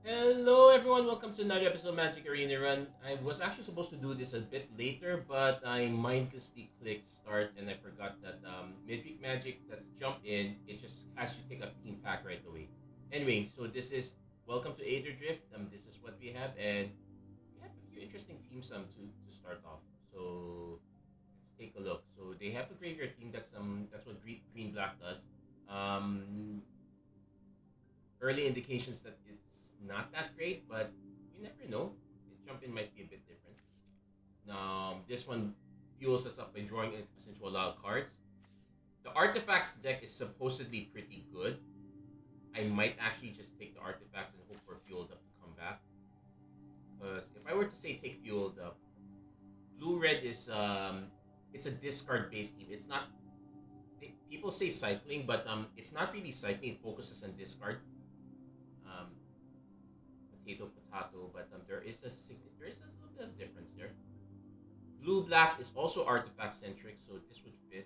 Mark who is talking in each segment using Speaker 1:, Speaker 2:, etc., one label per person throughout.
Speaker 1: Hello everyone, welcome to another episode of Magic Arena Run. I was actually supposed to do this a bit later, but I mindlessly clicked start and I forgot that Midweek Magic, let's jump in, it just has you take a team pack right away. Anyway, so this is welcome to Aetherdrift. This is what we have, and we have a few interesting teams to start off. So let's take a look. So they have a graveyard team. That's what green black does. Um, Early indications that it's not that great, but you never know. The jump in might be a bit different. This one fuels us up by drawing us into a lot of cards. The artifacts deck is supposedly pretty good. I might actually just take the artifacts and hope for fueled up to come back. Because if I were to say take fueled up, blue red is it's a discard based team. It's not people say cycling, but it's not really cycling. It focuses on discard. Um, potato, but there is a little bit of difference there. Blue black is also artifact centric, so this would fit.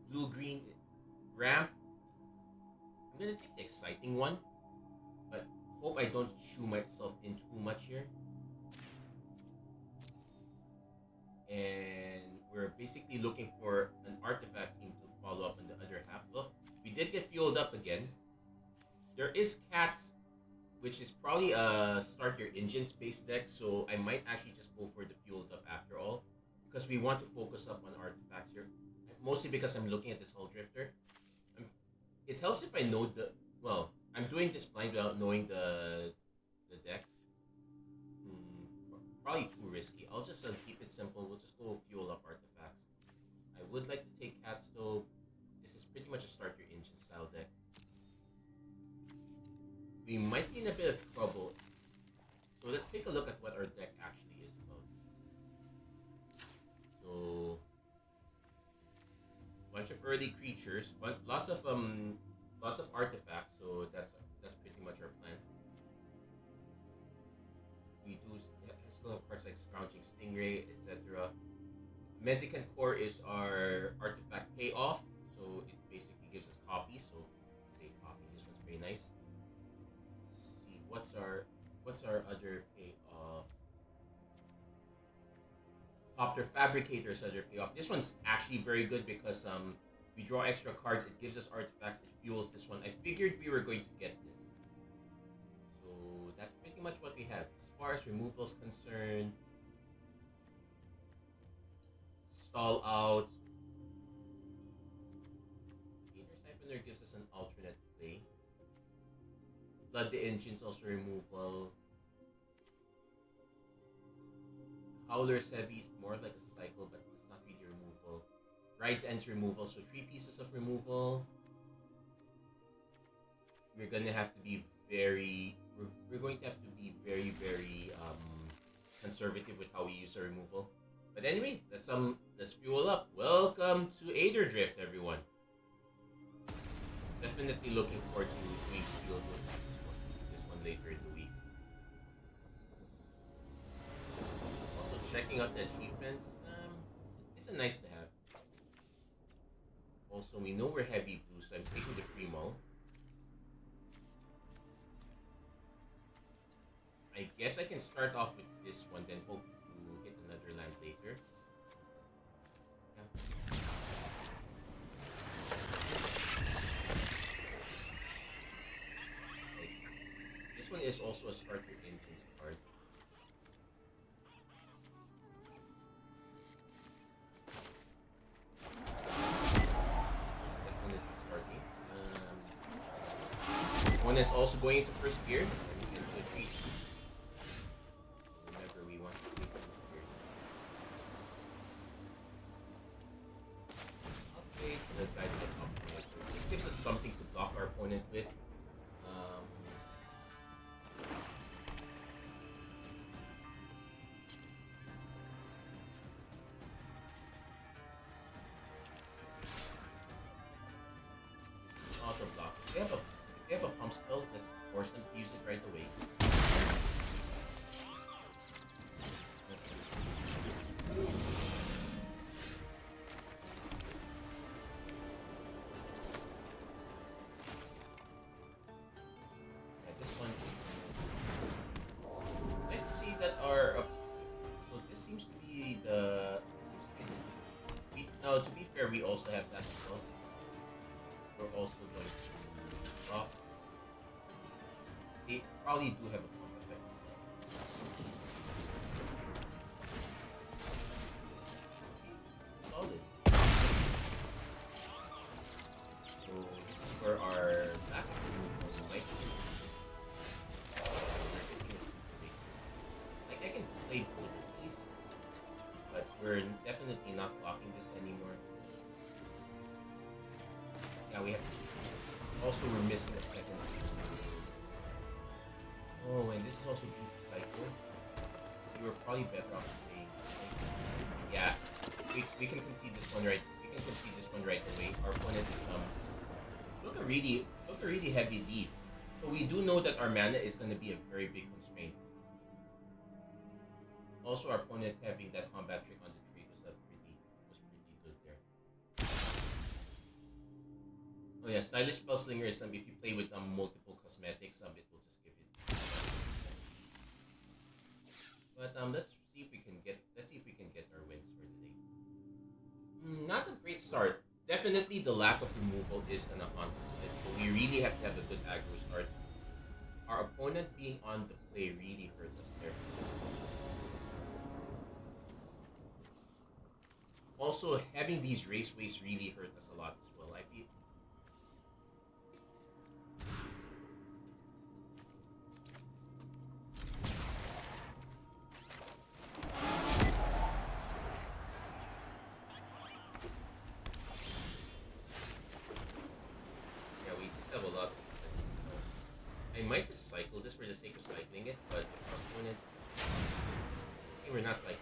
Speaker 1: Blue green ramp. I'm gonna take the exciting one, but hope I don't chew myself in too much here. And we're basically looking for an artifact team to follow up on the other half. Look, we did get fueled up again. There is cats, which is probably a start your engine space deck, so I might actually just go for the fueled up after all, because we want to focus up on artifacts here. Mostly because I'm looking at this whole drifter. It helps if I know I'm doing this blind without knowing the deck. Probably too risky. I'll just keep it simple. We'll just go fuel up artifacts. I would like to take cats though. This is pretty much a start your engine style deck. We might be in a bit of trouble. So let's take a look at what our deck actually is about. So, bunch of early creatures, but lots of artifacts. So that's pretty much our plan. We do still have cards like Scrounging Stingray, etc. Mendicant Core is our artifact payoff, so it basically gives us copies. So let's say copy. This one's very nice. Let's see what's our other payoff. Copter Fabricator is other payoff. This one's actually very good because we draw extra cards. It gives us artifacts. It fuels this one. I figured we were going to get this. So that's pretty much what we have. As far as removal is concerned, stall out. Gator Siphoner gives us an alternate play. Flood the Engine's also removal. Howler's Heavy is more like a cycle, but it's not really removal. Ride's End's removal, so 3 pieces of removal. We're gonna have to be we're going to have to be very conservative with how we use our removal. But anyway, let's fuel up. Welcome to Aetherdrift, everyone. Definitely looking forward to doing field with this one later in the week. Also checking out the achievements. It's a nice to have. Also, we know we're heavy blue, so I'm taking the free mull. I guess I can start off with this one, then hope to hit another land later. Yeah. This one is also a start your engines card. That one is starting. One that's also going into first gear. Remember, we want to keep it here. Okay, the guy to the top. This gives us something to block our opponent with. Auto block. If they have a pump spell, let's force them to use it right away. Yeah, this one is also have that as well. We're also going to drop. They probably do have a pump effect as well. Solid. So this is where our back removal might be. Like I can play both of these, but we're definitely not blocking this anymore. Yeah, we have to. Also, we're missing a second. Oh, and this is also due to cycle. You were probably better off playing. Yeah, we can concede this one right. We can concede this one right away. Our opponent is look a really heavy lead. So we do know that our mana is going to be a very big constraint. Also, our opponent having that combat trick on the tree was pretty good there. Oh yeah, stylish spellslinger is if you play with multiple cosmetics, it will just give it. But let's see if we can get our wins for the day. Not a great start. Definitely the lack of removal is gonna haunt us a bit. So we really have to have a good aggro start. Our opponent being on the play really hurt us there. Also, having these raceways really hurt us a lot as well. I feel. Yeah, we have a lot. I might just cycle this for the sake of cycling it, but if our opponent, okay, we're not cycling it.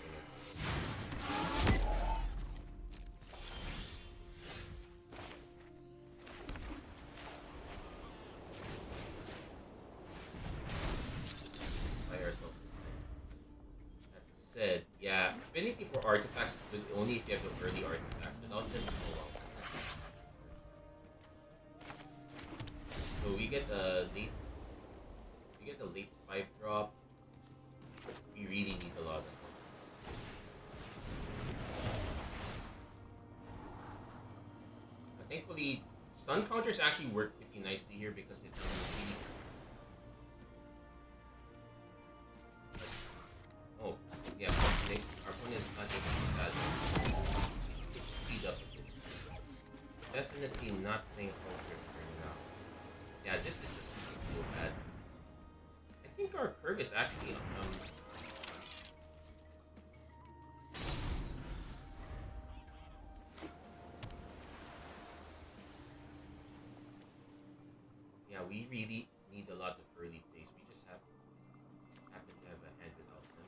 Speaker 1: Said, yeah, Affinity for artifacts is good only if you have the early artifacts. Without them, oh well. So we get a late 5 drop. We really need a lot of them. But thankfully, stun counters actually work pretty nicely here because it's really. Oh, yeah, our opponent is not able to that. Speed up a bit. Definitely not playing Aetherdrift now. Yeah, this is just so bad. I think our curve is actually yeah, we really need a lot of early plays. We just happen to have a hand without them.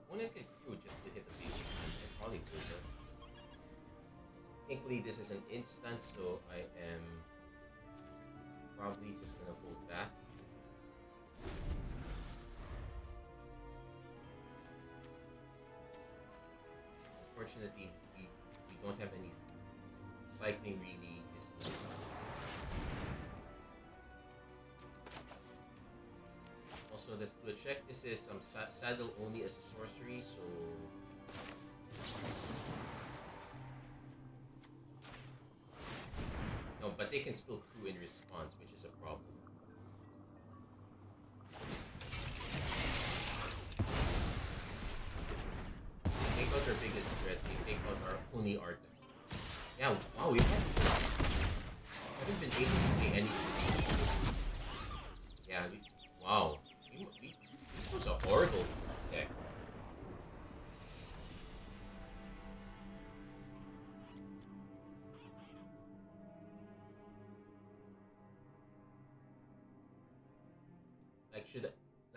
Speaker 1: Opponent could Q just to hit the basic and probably good. Thankfully, this is an instant, so I am probably just gonna hold back. Unfortunately, we don't have any cycling really. Also, let's do a check. This is some saddle only as a sorcery, so. No, but they can still crew in response, which is a problem. Take out our biggest threat. They take out our only artifact. Yeah, wow, we haven't been able to play anything. Yeah, wow. This was a horrible deck.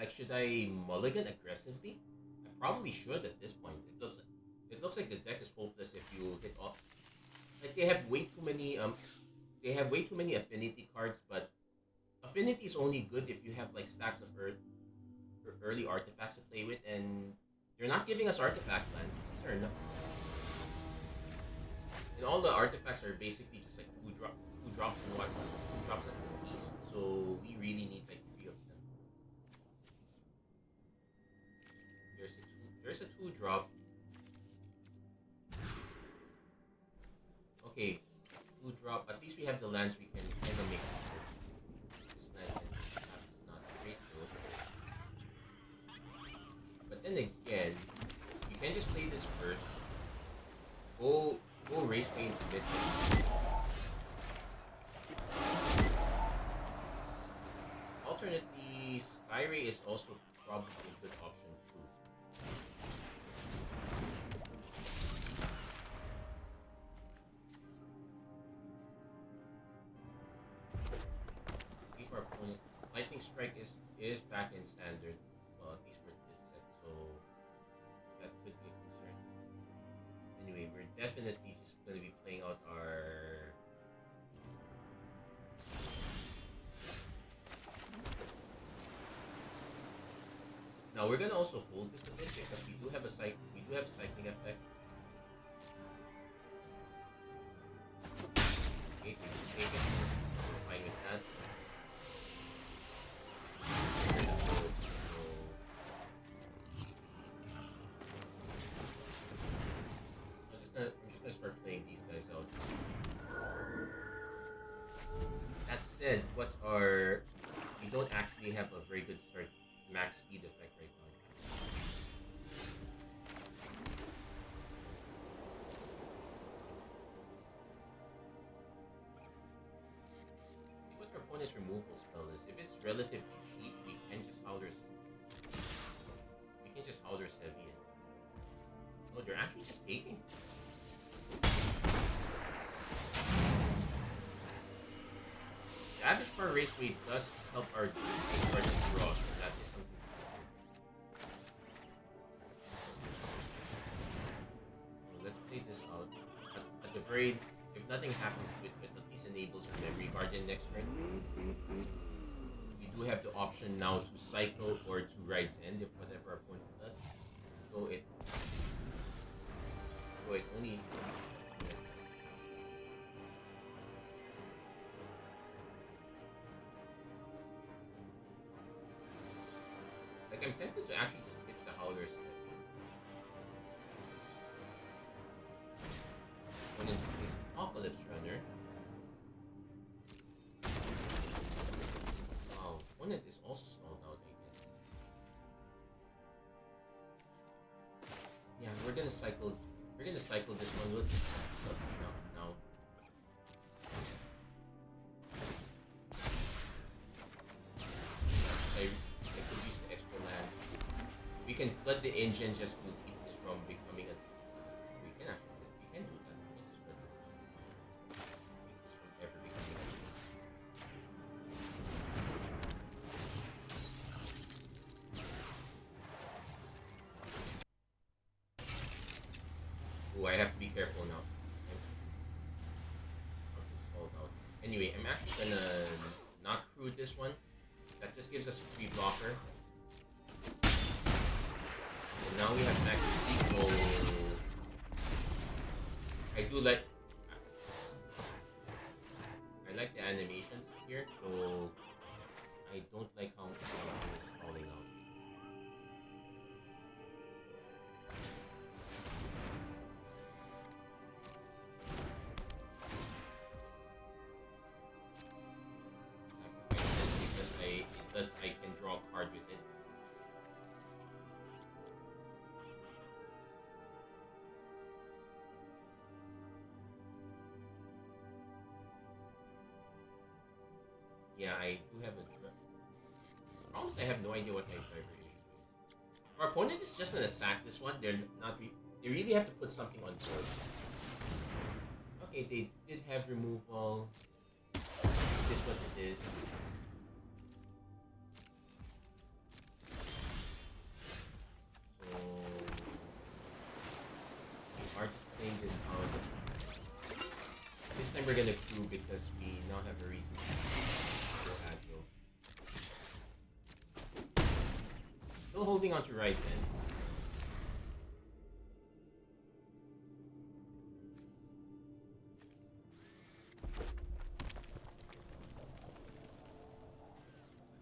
Speaker 1: Should I mulligan aggressively? I probably should at this point. It looks like the deck is hopeless if you hit off. Like they have way too many affinity cards, but affinity is only good if you have like stacks of early artifacts to play with, and they're not giving us artifact lands. These are not, and all the artifacts are basically just like two drops and what, 2 drops at the east. So we really need like 3 of them. There's a 2 There's a 2-drop. Okay, 2-drop. At least we have the lands we can kind of make it work. This night is not great though. But then again, you can just play this first. Go Raceway into midnight. Alternately, Skyray is also probably a good option too. If our opponent, Lightning Strike is back in standard, well at least for this set, so that could be a concern. Anyway, we're definitely just going to be playing out our. Now we're gonna also hold this a bit because we do have a cycling effect. Okay, we just take it. We're fine with that. I'm just gonna start playing these guys out. That said, we don't actually have a very good start max speed effect right now. See what our opponent's removal spell is. If it's relatively cheap, we can just Howler's Heavy it. Oh, they're actually just taking. The average bar raceway does help our draw, so that is something. So let's play this out. At the very, if nothing happens to it, but at least enables our Memory Guardian next turn. We do have the option now to cycle or to Ride's End if whatever our opponent does. So it only. Like, I'm tempted to actually just pitch the Howler's Heavy. And then just place Apocalypse Runner. Wow, opponent is also stalled out, I guess. Yeah, we're gonna cycle this one. Let's just up now. I could use the extra land. We can flood the engine just to keep this from becoming a. We can do that. We can just flood the engine. Keep this from ever becoming a. Oh, I have to be careful now. Anyway, I'm actually gonna not crew this one. That just gives us a free blocker. And now we have max speed, so I like the animations here, so I don't like how it is falling out. Because I can draw a card with it. Yeah, I do have a driver. The problem is I have no idea what my driver issue is. If our opponent is just gonna sack this one, they really have to put something on board. Okay, they did have removal. It is what it is. So we are just playing this out. This time we're gonna crew because we now have a reason to go aggro. Still holding on to Ride's End.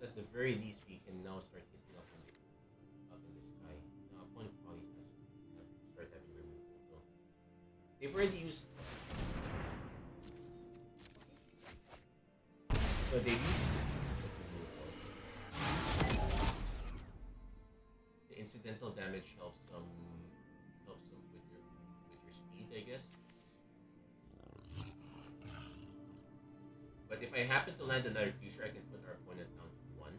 Speaker 1: But at the very least, we can now start hitting up in the sky. Now, opponent probably is They've already used. So they've used pieces of removal. The incidental damage helps them with your speed, I guess. But if I happen to land another creature, I can put our opponent down to 1.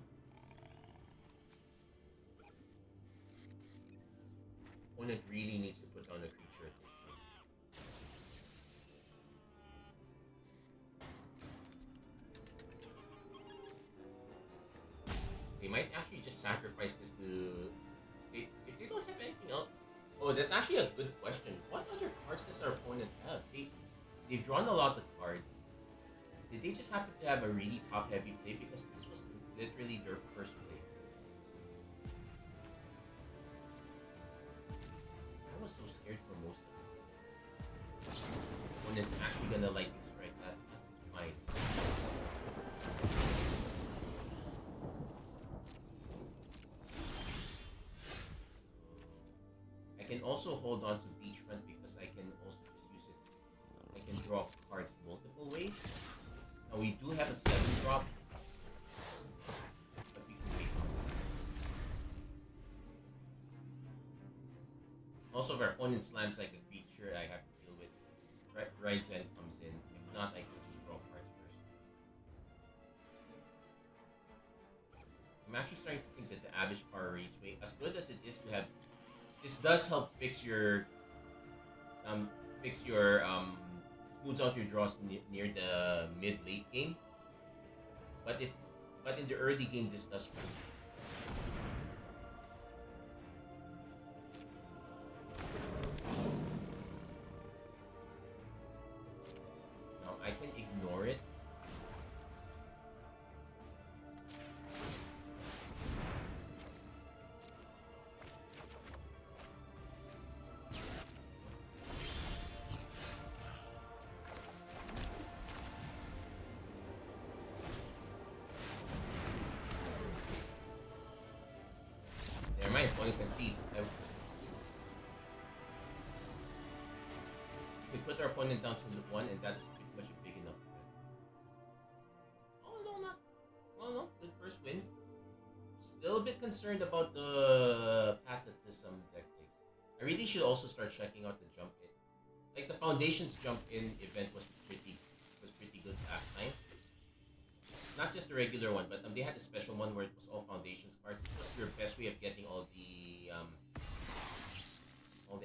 Speaker 1: Opponent really needs to put down a creature at this point. They might actually just sacrifice this to... If they don't have anything else... Oh, that's actually a good question. What other cards does our opponent have? They've drawn a lot of cards. Did they just happen to have a really top-heavy play? Because this was literally their first play. I was so scared for most of it. Opponent's actually gonna lightning strike that. That's fine. I can also hold on to beachfront because I can also just use it. I can draw cards multiple ways. Now we do have a 7-drop, but we can wait. Also, if our opponent slams like a creature, I have to deal with. Ride's End comes in. If not, I can just draw cards first. I'm actually starting to think that the Abyss Power Raceway, as good as it is to have, this does help fix your smooths out your draws near the mid-late game. But in the early game, this does work. Now I can ignore it. My opponent can see. We put our opponent down to 1, and that is pretty much a big enough threat. Oh no, good first win. Still a bit concerned about the path that this deck takes. I really should also start checking out the jump in. Like the Foundations jump in event was pretty good last time. Not just the regular one, but they had a special one where it was all Foundations cards. It was your best way of getting all the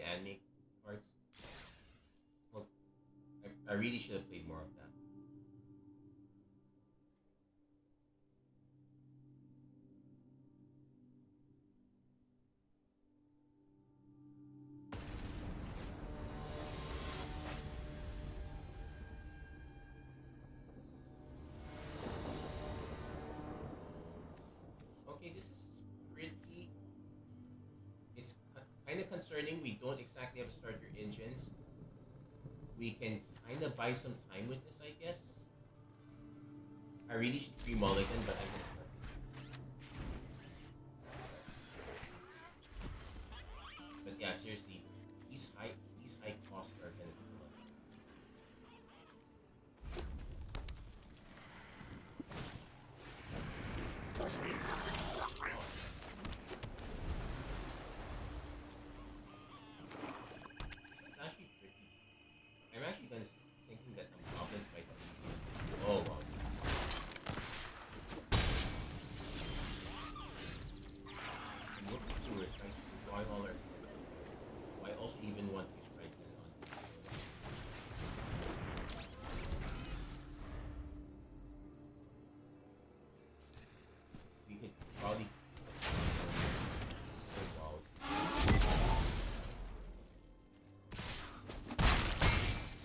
Speaker 1: anime cards. Well, I really should have played more of that. Okay, this is pretty... It's kind of concerning. We don't exactly have a starter engines. We can kind of buy some time with this, I guess. I really should free mulligan, but I can start. But yeah, seriously, these high costs are gonna kill us. I'm actually kind of thinking that goblins might be... Oh, wow. And what we do is trying to deploy all our stuff. So I also even want to use right on. We could probably... Oh, wow.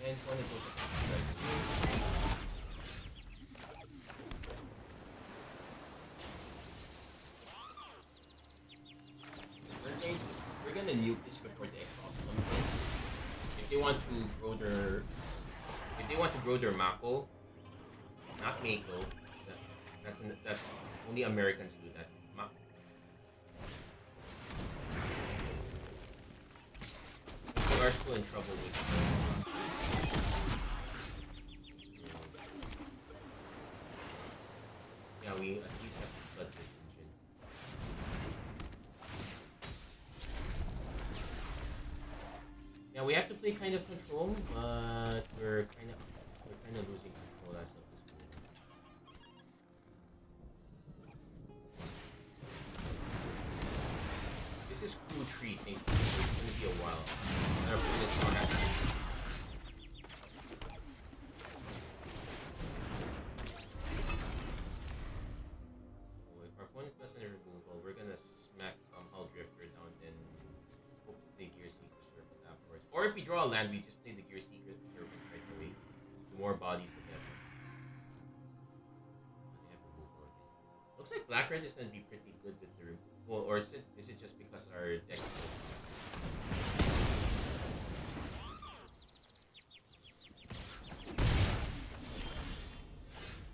Speaker 1: And one of those we're gonna nuke this before the exhaust comes in. If they want to grow their Mako, not Mako, that's only Americans do that. They are still in trouble with it. we at least have to flood this engine. Yeah, we have to play kind of control, but we're kind of losing control as of this moment. This is crew 3, thank you. It's gonna be a while. And our opponent's not actually. Oh, if our opponent doesn't removal, we're gonna smack Hull Drifter down and hope to play Gear Seeker Serpent afterwards. Or if we draw a land, we just play the Gear Seeker Serpent right away. The more bodies, the better. They have removal again. Looks like Black Red is going to be pretty good with the removal. Or is it just because our deck is so strong?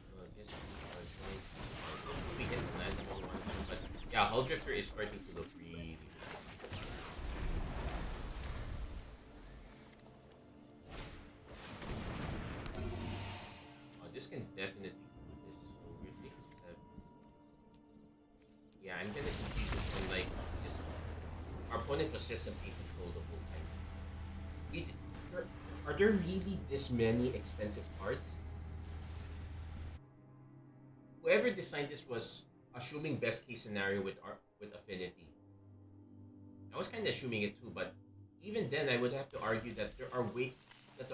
Speaker 1: So I guess we can land them all one time. But yeah, Hull Drifter is starting to look really good. This can definitely do this, so we're taking 7. Yeah, I'm gonna concede this one, like, just, our opponent was just simply controlled the whole time. Are there really this many expensive cards? Whoever designed this was assuming best case scenario with Affinity. I was kind of assuming it too, but even then I would have to argue that the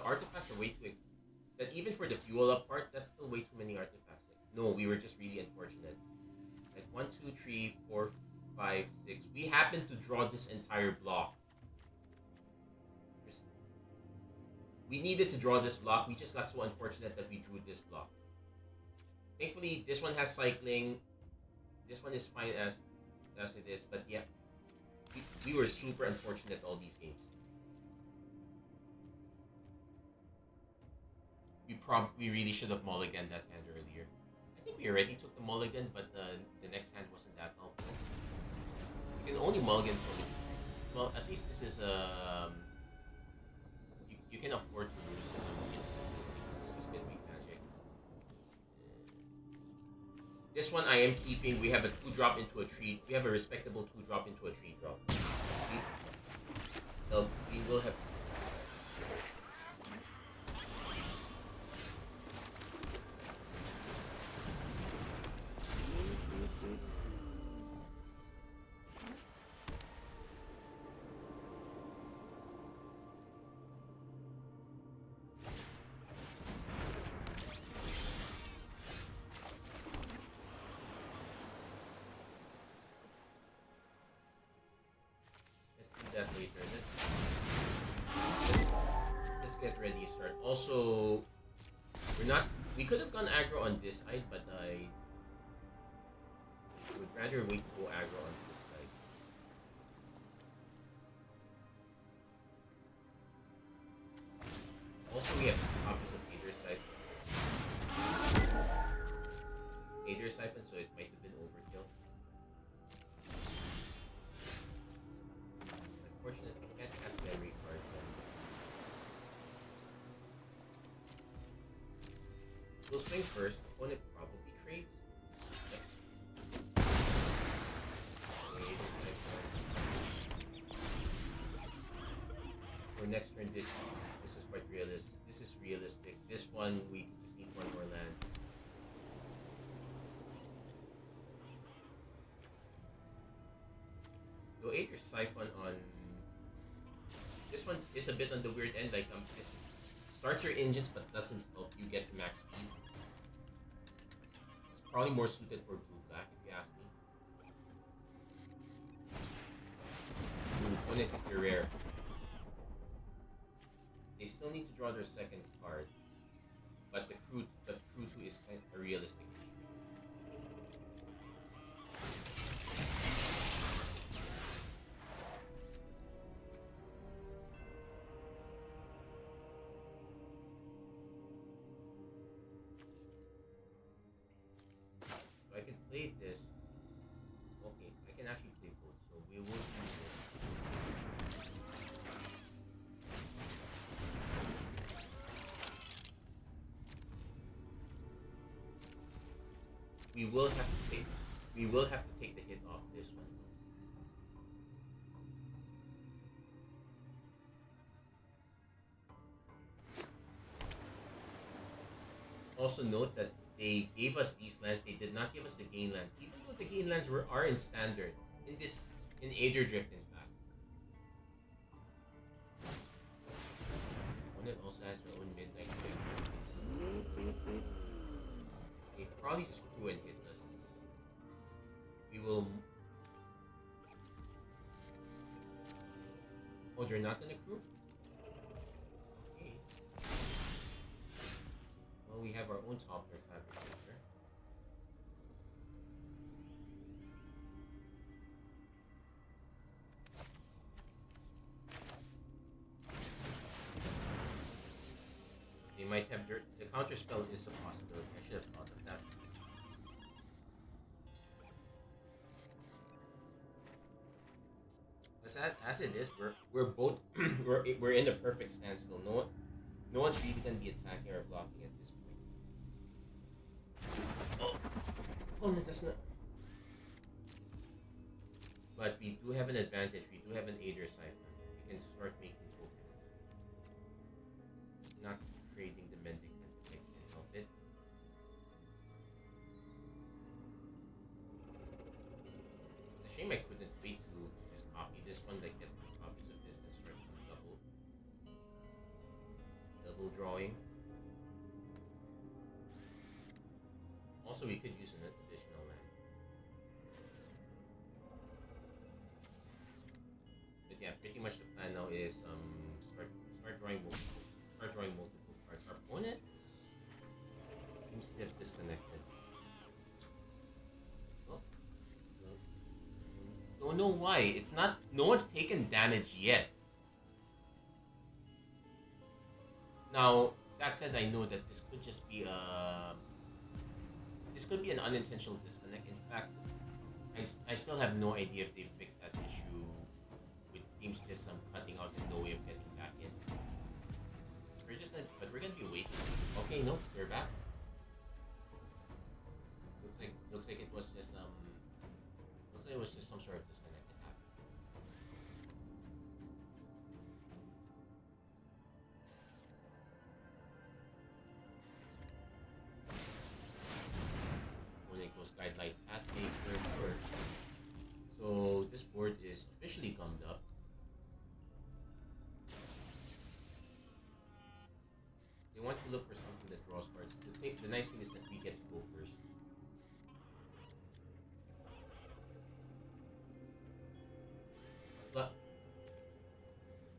Speaker 1: artifacts are way too expensive. That even for the fuel up part, that's still way too many artifacts. Like, no, we were just really unfortunate. Like 1, 2, 3, 4, 5, 6. We happened to draw this entire block. We needed to draw this block. We just got so unfortunate that we drew this block. Thankfully, this one has cycling. This one is fine as it is. But yeah, we were super unfortunate all these games. We really should have mulliganed that hand earlier. I think we already took the mulligan, but the next hand wasn't that helpful. You can only mulligan so many times. Well, at least this is you can afford to lose. This was Midweek Magic. This one I am keeping. We have a 2-drop into a 3. We have a respectable 2-drop into a 3-drop. We will have. That later. Let's get ready to start. Also, we could have gone aggro on this side, but I would rather wait to go aggro on this side. Also, we have copies of Aether Siphon, so it might have been overkill. Unfortunately, I can't cast memory cards then. We'll swing first. Opponent probably trades. For next turn, this is quite realistic. This is realistic. This one we just need one more land. Go Aether Siphon on. This one is a bit on the weird end, like this starts your engines but doesn't help you get to max speed. It's probably more suited for blue-black if you ask me. Opponent if you're rare. They still need to draw their second card, but the crew 2 is kind of a realistic issue. I can play this. Okay, I can actually play both, so we will do this. we will have to take the hit off this one. Also note that they gave us these lands. They did not give us the gain lands, even though the gain lands are in standard in Aetherdrift. In fact, opponent also has their own midnight trigger. They probably just crew and hit us. We will. Oh, they're not gonna crew. Okay. Well, we have our own toppler fabricator. They might have dirt. The counter spell is a possibility. I should have thought of that. As it is, we're both we're in a perfect standstill. No one's really gonna be attacking or blocking at this point. Oh, oh no, that's not. But we do have an advantage. We do have an Aether Siphon. We can start making tokens. Not trading the Mendicant if I can help it. It's a shame I couldn't wait to just copy this one, like get 3 copies of this and start on double drawing. Also, we could use an additional land. But yeah, pretty much the plan now is start drawing multiple cards. Our opponent seems to have disconnected. Oh, don't know why. It's not. No one's taken damage yet. Now that said, I know that this could just be this could be an unintentional disconnect. In fact, I still have no idea if they fixed that issue with teams just cutting out and no way of getting back in. We're gonna be waiting. Okay, no, they're back. Looks like it was just some sort of disconnect that happened. When it goes guideline at nature first. So this board is officially gummed up. They want to look for something that draws cards. The nice thing is that we get to go first. But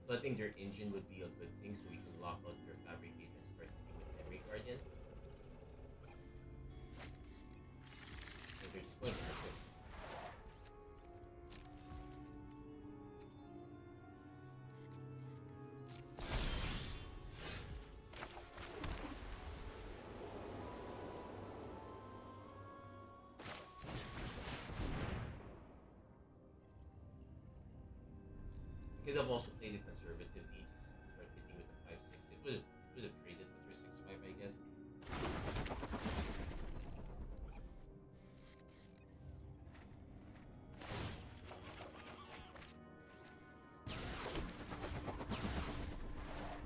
Speaker 1: flooding their engine would be a good thing, so we can lock out their fabricator and start hitting with Memory Guardian. So they're just going to have it. Could have also played it conservatively, just start hitting with a 5-6. It would have traded with your 6-5, I guess.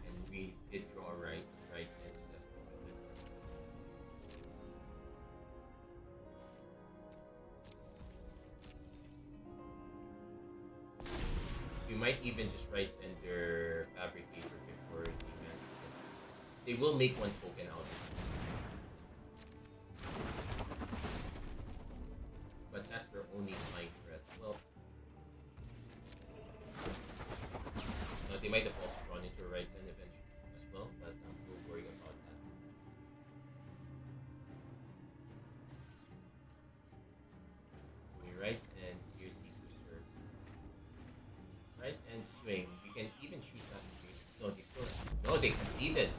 Speaker 1: And we did draw right in, so that's probably good. We might even just right end their fabricator before the man. They will make 1 token out of it. But that's their only flying threat. Well, no, they might have also drawn into a right end eventually as well, but we'll worry about that. We right end, here's Booster. Right and swing. We can even choose that. No, they still. No, they conceded.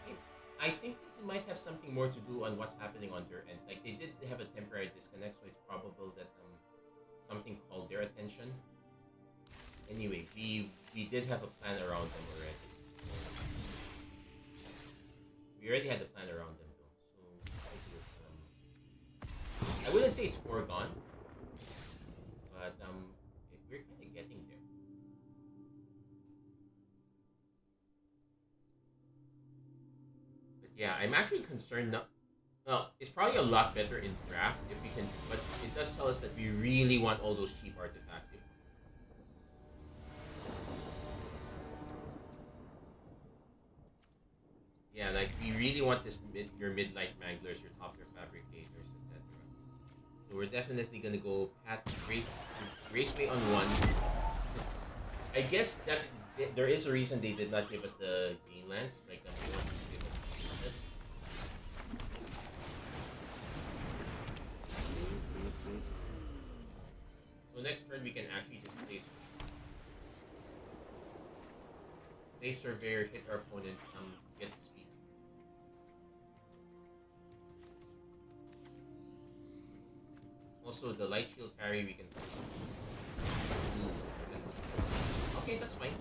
Speaker 1: Okay. I think this might have something more to do on what's happening on their end. Like they did have a temporary disconnect, so it's probable that something called their attention. Anyway, we did have a plan around them already. We already had the plan around them though, so I wouldn't say it's foregone, but we're kind of getting there. But yeah, I'm actually concerned. Not, well, it's probably a lot better in draft if we can, but it does tell us that we really want all those cheap artifacts. If, yeah, like we really want your midlight manglers, your top tier fabricators, etc. So we're definitely gonna go raceway on one. I guess there is a reason they did not give us the Greenlands. Like they want to give us the So next turn we can actually just place Surveyor, hit our opponent, get the speed. Also the light shield carry we can. Okay, that's fine.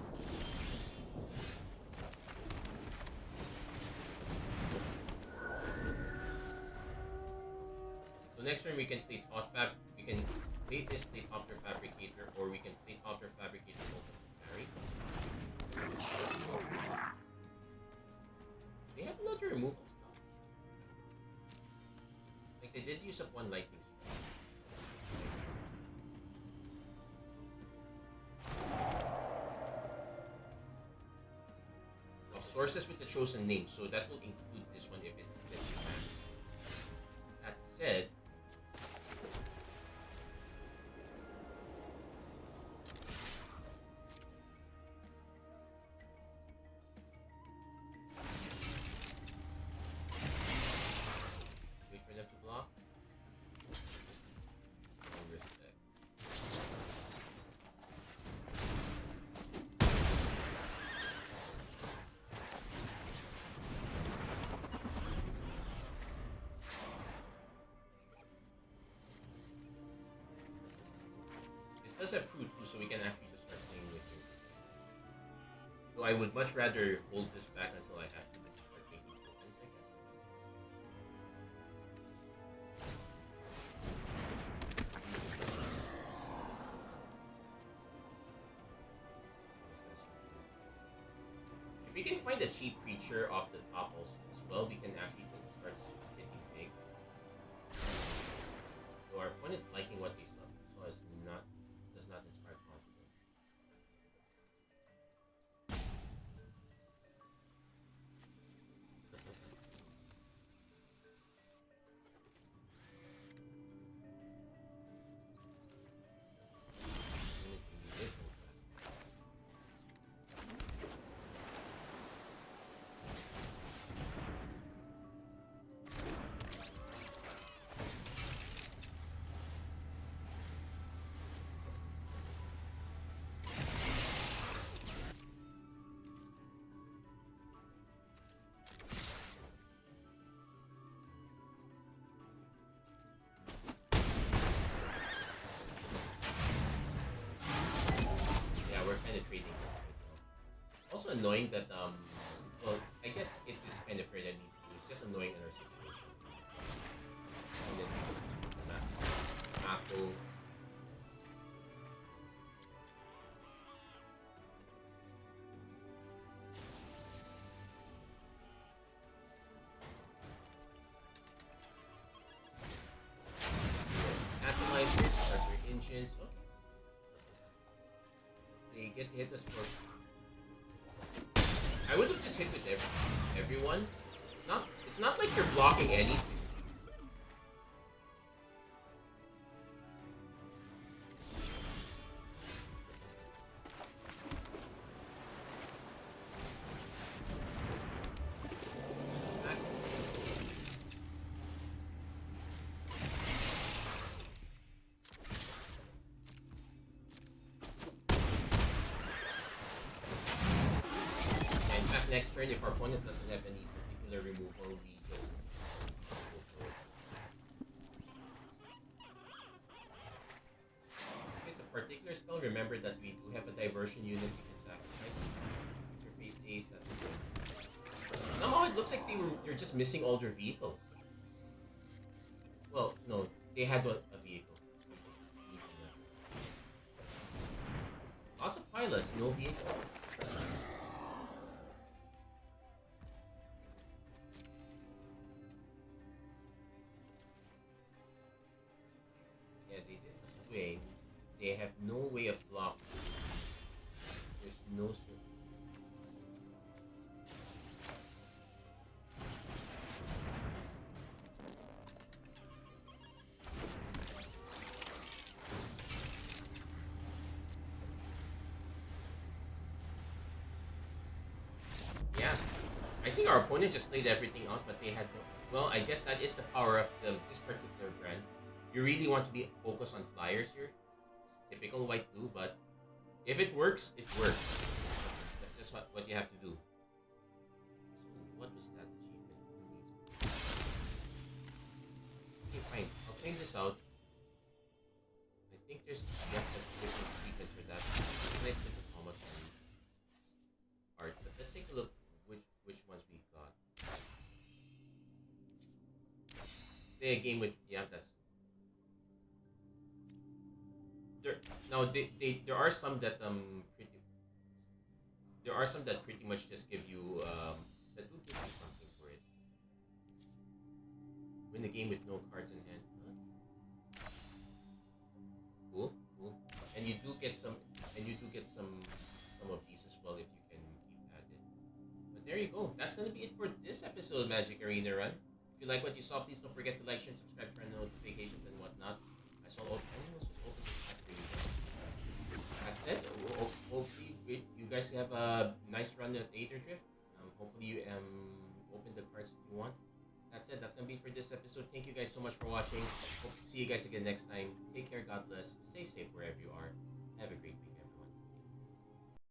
Speaker 1: So next turn we can play Thought Fab. We can play this, play Topter Fabricator, or we can play Topter Fabricator, open carry. They have another removal spell. Like they did use up one lightning strike. Sources with the chosen name, so that will include this one if it gets advanced. That said, wait for them to block. No respect. Does have crew too, so we can actually just start playing with it. So I would much rather hold this back until I have to start taking tokens, I guess. If we can find a cheap creature off the top also as well, we can actually start hitting big. So our opponent liking what they saw is not does not inspire confidence. Kind of trading right now. Also annoying that well, I guess it's this kind of fair that needs to do. It's just annoying in our situation. And then Apple. Atomizer, starter engines. Okay. They get hit us for. I would have just hit with everyone. It's not like you're blocking anything. Next turn, if our opponent doesn't have any particular removal, we just go for it. If it's a particular spell, remember that we do have a diversion unit we can sacrifice. If your face ace, that's good. Somehow it looks like they're just missing all their vehicles. Well, no, they had a vehicle. Lots of pilots, no vehicles. Yeah, they did swing. They have no way of blocking. There's no yeah. I think our opponent just played everything out, but they had no. Well, I guess that is the power of this particular brand. You really want to be focused on flyers here. It's typical white blue, but if it works, it works. That's just what you have to do. So what was that achievement? Okay, fine. I'll clean this out. I think there's a different sequence for that. Nice bit of how much art. But let's take a look which ones we got. Play a game with that's there. Now there are some that pretty much just give you that do give you something for it. Win the game with no cards in hand. Huh? Cool, cool. And you do get some of these as well if you can keep at it. But there you go. That's gonna be it for this episode of Magic Arena Run. If you like what you saw, please don't forget to like, share, and subscribe, turn on notifications and whatnot. I saw all animals just open the chat for you guys. That's it. Hopefully you guys have a nice run at Aetherdrift. Hopefully you open the cards that you want. That's it. That's gonna be it for this episode. Thank you guys so much for watching. Hope to see you guys again next time. Take care. God bless. Stay safe wherever you are. Have a great week.